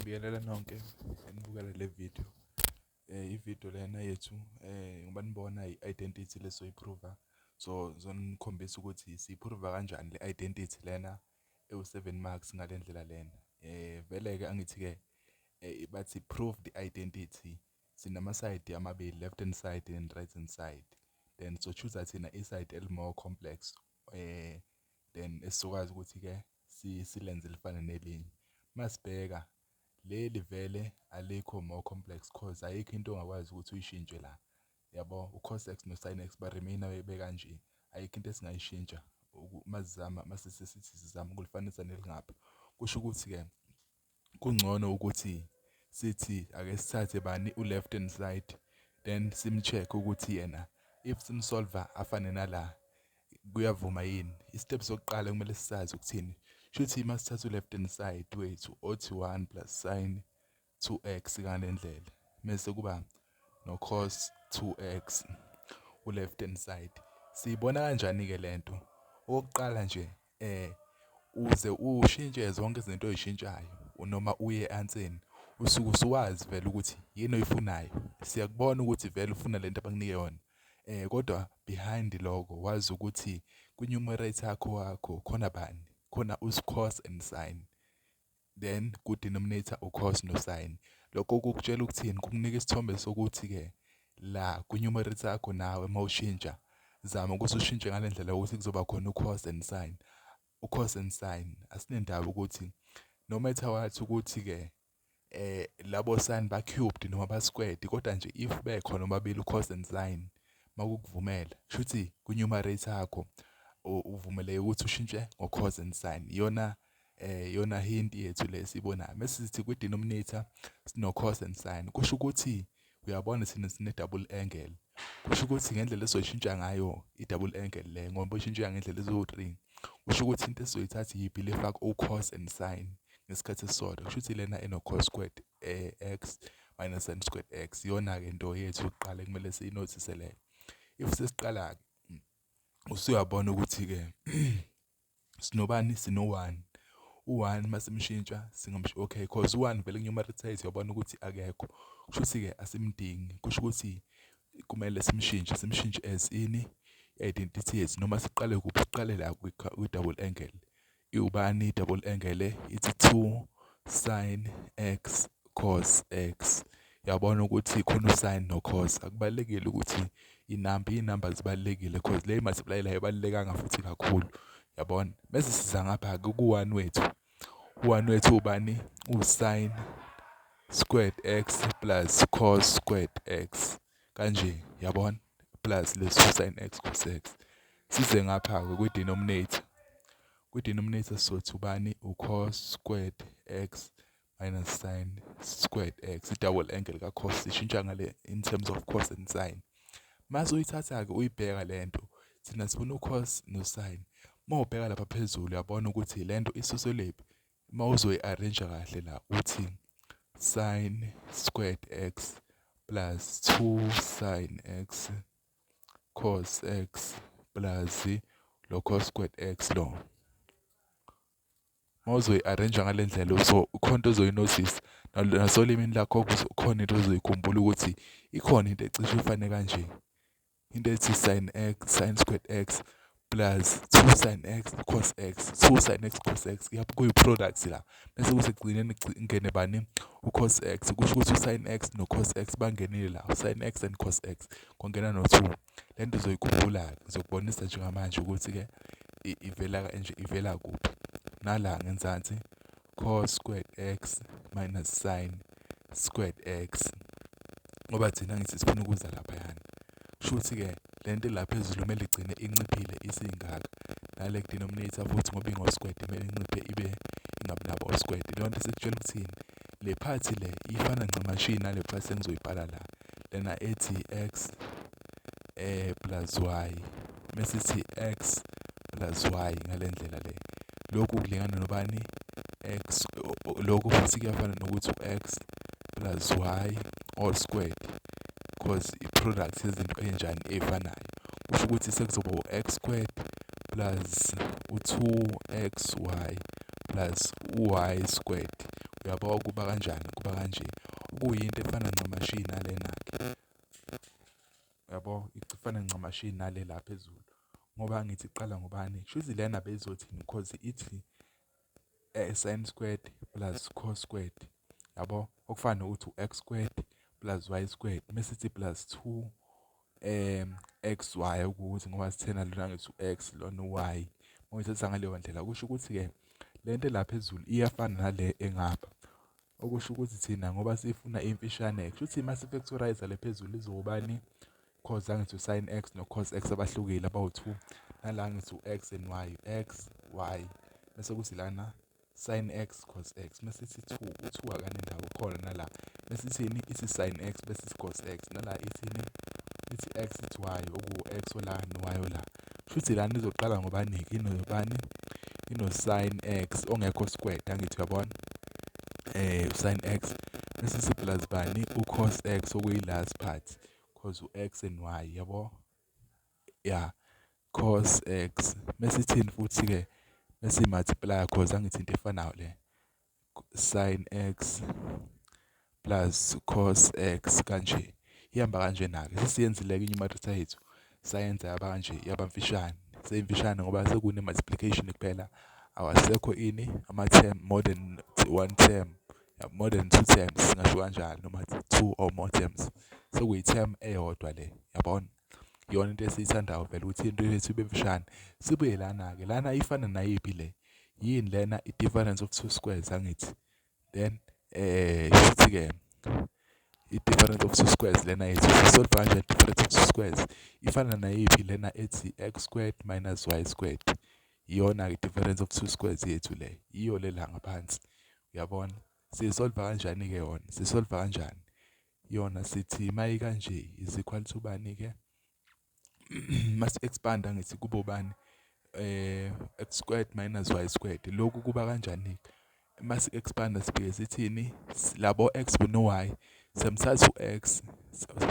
Ngibingelela nonke enibukela le video. I-video lena yethu ngoba nibona i-identity lesoyiprova. So zonikhombisa ukuthi siyiprova kanjani le identity lena ewu7 marks ngale ndlela lena. Vele ke angithi ke bathi prove the identity. Sinama side amabili, left hand side and right hand side. Then so choose thina iside more complex. Then esizokwazi ukuthi ke silenze lifane nelinye. Masibheka leli vele alikho more complex cause ayikho into ongakwazi ukuthi uyishintshe la. Yabo ucos x no sin x ba remain bekanje. Ayikho into esingayishintsha masizama masisithi sizama ukulifanisa nelingapha. Kusho ukuthi ke kungcono ukuthi sithi ake sithathe bani u-left hand side then simcheck ukuthi yena if simsolver afane nala kuyavuma yini. Istep sokuqala kumele sisazi ukuthini. Shuthi masithatha u-left hand side wethu othi 1 plus sin 2x ngale ndlela. Mase kuba no cos 2x u-left hand side. Siyibona kanjani ke lento? Okokuqala nje uze ushintshe zonke izinto oyishintshayo noma uye answeni usuke usuwazi vele ukuthi yini oyifunayo. Siyakubona ukuthi vele ufuna lento abanginike yona. Kodwa behind lokho wazi ukuthi ku-numerator yakho khona bani? Khona us-cos and sin. Then ku-denominator u-cos no sin. Lokho kukutshela ukuthini? Kukunika isithombe sokuthi ke la ku-numerator yakho nawe mawushintsha zama ukuthi ushintshe ngale ndlela ukuthi kuzoba khona u-cos and sin. U-cos and sin asinendaba ukuthi no matter what ukuthi ke labo sin ba cubed noma ba squared kodwa nje if bekhona omabili u-cos and sin makukuvumela shuthi ku-numerator yakho uvumeleke ukuthi ushintshe ngo-cos and sin. Yona hint yethu lesibonayo. Mase sithi kwi-denominator sino cos and sin. Kusho ukuthi uyabona thina sine double angle. Kusho ukuthi ngendlela esoyishintsha ngayo i-double angle le ngoba uyishintsha ngendlela ezo3. Kusho ukuthi into esizoyithatha yiphi lefaka u-cos and sin ngesikhathi esisodwa. Kusho ukuthi lena eno cos squared x minus sin squared x. Yona ke into yethu yokuqala kumele siyinothise le. If sesiqala usuyabona ukuthi ke sinobani sino1. U1 masimshintsha okay cause u1 vele numerator yethu yabona ukuthi akekho. Kusho ukuthi ke asimdingi. Kusho ukuthi kumele simshintshe as ini identity yethu noma siqale kuphi siqale la kwi-double angle. Iubani double angle it's 2 sin x cos x. Yabona ukuthi khona usin no cos. Akubalekile ukuthi inamba zibalekile cause le multiply la ibalekanga futhi kakhulu. Yabona bese siza ngapha ku1 wethu. U1 wethu ubani usin squared x plus cos squared x kanje yabona plus leso sin x cos x. Size ngapha ke kwi-denominator. Kwi-denominator sothi ubani u-cos squared x minus sin squared x. I-double angle ka-cos sishintsha ngale in terms of cos and sin. Mase uyithatha ke uyibheka lento thina sifuna u-cos no sin. Mawubheka lapha phezulu uyabona ukuthi lento isuselephi. Mawuzoyi-arrange kahle la uthi sin squared x plus 2 sin x cos x plus lo cos squared x lo. Mawuzoyi-arrange ngale ndlela so khona into ozoyinothisa nasolimini lakho khona into ozoyikhumbula ukuthi ikhona into ecishe ifane kanje. Into ethi sin squared x plus 2 sin x cos x. 2 sin x cos x kuyi-product la. Bese kusekugcineni ngene bani u-cos x. Kusho ukuthi u-sin x no-cos x bangenile la. Sin x and cos x kongena no2. Lento uzoyikhumbula ngizokubonisa njengamanje ukuthi ke ivela kanje ivela kuphi. Nala ngenzansi cos squared x minus sin squared x. Ngoba thina ngithi sifuna ukuza lapha yana. Shuthi ke lento lapha phezulu kumele igcine inciphile isingaka. Nale denominator futhi ngoba ingo squared kumele inciphe ibe ingabi nabo squared. Lonto sekutshela ukuthini le part le ifana ncamashi nale part engizoyibhala la. Lena ethi x plus y. Mase sithi x plus y ngale ndlela le. Lokhu kulingana nobani x lokhu futhi kuyafana nokuthi x plus y all squared because i-product yezinto enjani efanayo. Kusho ukuthi sekuzoba u-x squared plus u2xy plus y squared Uyabo kuba kanjani, kuba kanje. Kuyinto efana ncamashi nalena-ke. Uyabo ifana ncamashi nale la phezulu. Ngoba ngithi iqala ngobani? Shuthi lena bezothini because ithi sin squared plus cos squared. Yabo okufana nokuthi x squared plus y squared. Mesithi plus 2 xy ukuthi ngoba sithena lona ngithi x lona y. Mawuyithatha ngaleyo ndlela kusho ukuthi-ke lento la phezulu iyafana nale engapha. Okusho ukuthi thina ngoba sifuna imfishane, kushuthi mase factorize le phezulu izobani? Cos angithi sin x no cos x abahlukile abawu2. Nala ngithi x and y, x y. Bese kuthi lana sin x cos x. Masithi 2, u2 akane ndawo khona nala. Mesithini ithi sin x bese ithi cos x. Nala ithini? Ithi x ithi y oku x ola no y ola. Shuthi lana izoqala ngobani? Inobani? Ino sin x ongekho squared angithi uyabona? Sin x bese sithi plus bani? U-cos x okuyi last part. Cause u-x and y yabo. Yeah, cos x. Mesithini futhi-ke bese multiply cause angithi into efanayo le. Sin x plus cos x kanje. Ihamba kanjena-ke. Sesiyenzile-ke inye imatrix yethu. Sayenza yaba kanje, yaba mfishane. Seyimfishane ngoba sekune multiplication kuphela. Awasekho ini ama-term more than one term. More than 2 terms singasho kanjalo noma 2 or more terms. Sekuyi-term eyodwa le. Yabona? Iyona into esiyithandayo vele ukuthi into yethu ibe mfishane. Sibuye lana-ke. Lana ifana nayiphi le? Yini lena i-difference of 2 squares angithi. Then futhi-ke i-difference of 2 squares lena yethu sisolve kanje i-difference of 2 squares. Ifana nayiphi lena ethi x squared minus y squared. Iyona-ke i-difference of 2 squares yethu le. Iyo le la ngaphansi. Uyabona? Siyisolve kanjani-ke yona? Sisolve kanjani? Yona sithi mayi kanje is equal to bani-ke? Must expand angithi kube ubani? X squared minus y squared. Lokhu kuba kanjani? Must expand sibheke sithini? Labo x no y. Semthatha u-x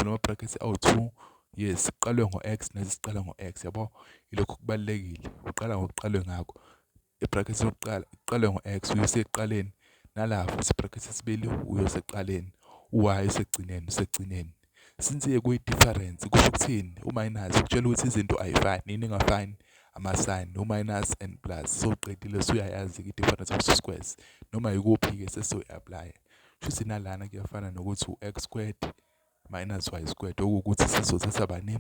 noma brackets awu2. Yes, siqalwe ngo-x nasi siqala ngo-x yabo. Ilokho kubalekile. Uqala ngokuqalwe ngakho. I-brackets yokuqala iqalwe ngo-x uyose ekuqaleni. Nala futhi brackets yesibili uyose ekuqaleni. U-y usegcineni usegcineni. Since kuyi-difference kusho ukuthini? U-minus ukutshela ukuthi izinto ayifani. Yini engafani? Ama-sign, u-minus and plus. So uqedile usuyayazi i-difference of 2 squares. Noma yikuphi-ke sesoyi-apply. Shuthi nalana kuyafana nokuthi u-x squared minus y squared. Okuwukuthi sizothatha bani?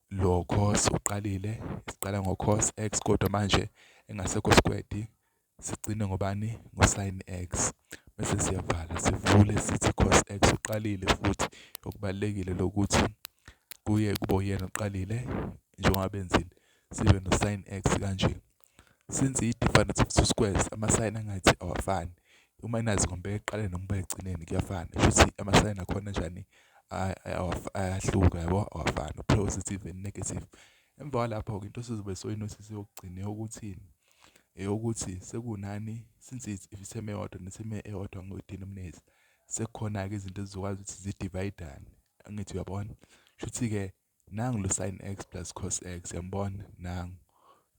Lo cos uqalile. Siqala ngo-cos x kodwa manje engasekho squared. Sigcine ngobani? Ngo-sin x. Bese siyavala sivule sithi cos x uqalile futhi okubalekile lokuthi kuye kube uyena uqalile njengoba benzile sibe no sin x kanje. Since i-difference of 2 squares ama-sign angathi awafani. U-minus ngoba eqale noma egcineni kuyafana. Futhi ama-sign akhona njani? Ayahluka yabo awafani. Positive and negative. Emva kwalapho-ke into sizobe soyinothisa yokugcina yokuthini? Eyokuthi sekunani? Since i-term eyodwa ne-term eyodwa ngo-denominator. Sekukhona-ke izinto ezizokwazi ukuthi zidivayidane. Angithi uyabona? Shuthi-ke nangu lo sin x plus cos x yambona nangu.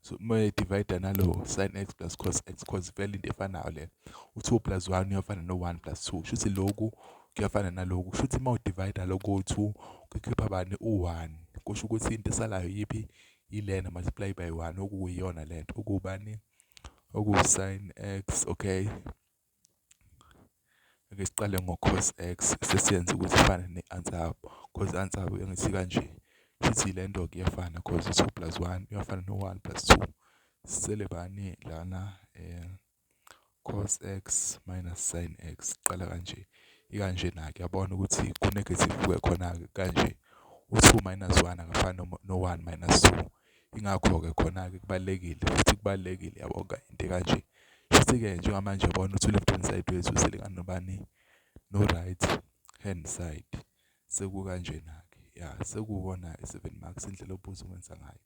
So uma divide nalo sin x plus cos x cause vele into efanayo le. U2 plus 1 uyafana no1 plus 2. Shuthi lokhu kuyafana naloku. Shuthi uma udivide lokho u2 kukhipha bani? U1. Kusho ukuthi into esalayo yipi? Ilena multiply by 1 okuyiyona lento. Okubani? Okusin x, okay. Ake siqale ngo-cos x sesiyenza ukuthi ifane ne-answer yabo. Cause answer yabo ngithi kanje. Futhi le nto kuyafana cause 2 plus 1 uyafana no1 plus 2. Sisele bani lana cos x minus sin x. Qala kanje. Ikanje na-ke yabona ukuthi ku-negative khona-ke kanje. U2 minus 1 akafani no1 minus 2. Ingakho-ke khona-ke kubalekile futhi kubalekile yabo into kanje. Futhi-ke njengamanje yabona ukuthi left hand side wethu uselingana nobani? No right hand side. Sekukanje na-ke. Yeah, sekubona 7 marks indlela obuza ukwenza ngayo.